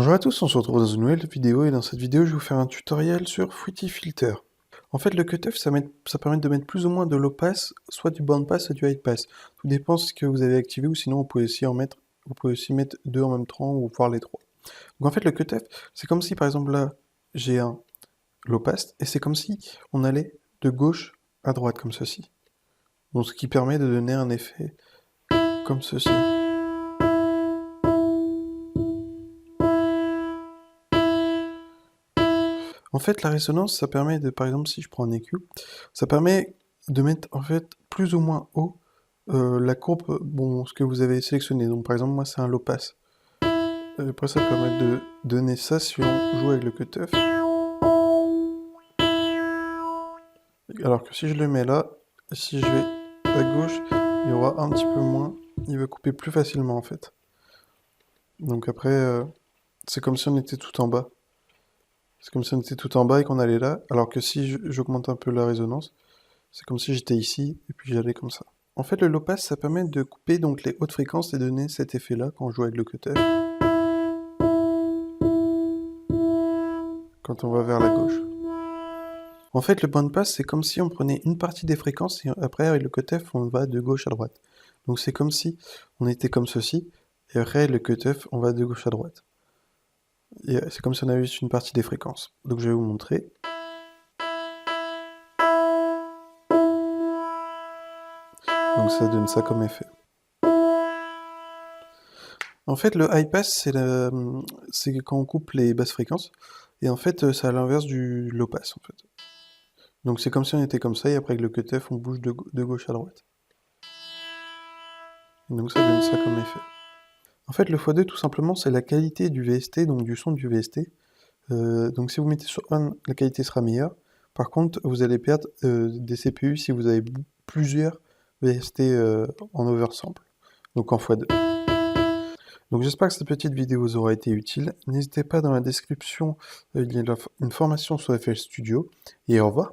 Bonjour à tous, on se retrouve dans une nouvelle vidéo et dans cette vidéo je vais vous faire un tutoriel sur Fruity Filter. En fait le cutoff ça permet de mettre plus ou moins de low pass, soit du band pass, soit du high pass. Tout dépend de ce que vous avez activé ou sinon vous pouvez aussi mettre deux en même temps ou voir les trois. Donc en fait le cutoff c'est comme si par exemple là j'ai un low pass et c'est comme si on allait de gauche à droite comme ceci. Donc ce qui permet de donner un effet comme ceci. En fait, la résonance, ça permet de, par exemple, si je prends un EQ, ça permet de mettre en fait plus ou moins haut la courbe, bon, ce que vous avez sélectionné. Donc, par exemple, moi, c'est un low pass. Après, ça permet de donner ça si on joue avec le cutoff. Alors que si je le mets là, si je vais à gauche, il y aura un petit peu moins. Il va couper plus facilement en fait. Donc après, c'est comme si on était tout en bas. C'est comme si on était tout en bas et qu'on allait là. Alors que si j'augmente un peu la résonance, c'est comme si j'étais ici et puis j'allais comme ça. En fait, le low pass, ça permet de couper donc les hautes fréquences et donner cet effet-là quand on joue avec le cutter. Quand on va vers la gauche. En fait, le band pass, c'est comme si on prenait une partie des fréquences et après, avec le cutoff, on va de gauche à droite. Donc c'est comme si on était comme ceci, et après, le cutoff, on va de gauche à droite. Et c'est comme si on avait juste une partie des fréquences. Donc je vais vous montrer. Donc ça donne ça comme effet. En fait, le high pass, c'est quand on coupe les basses fréquences, et en fait, c'est à l'inverse du low pass, en fait. Donc c'est comme si on était comme ça, et après avec le cutoff, on bouge de gauche à droite. Et donc ça donne ça comme effet. En fait, le x2, tout simplement, c'est la qualité du VST, donc du son du VST. Donc si vous mettez sur 1, la qualité sera meilleure. Par contre, vous allez perdre des CPU si vous avez plusieurs VST en oversample, donc en x2. Donc j'espère que cette petite vidéo vous aura été utile. N'hésitez pas, dans la description, il y a une formation sur FL Studio. Et au revoir.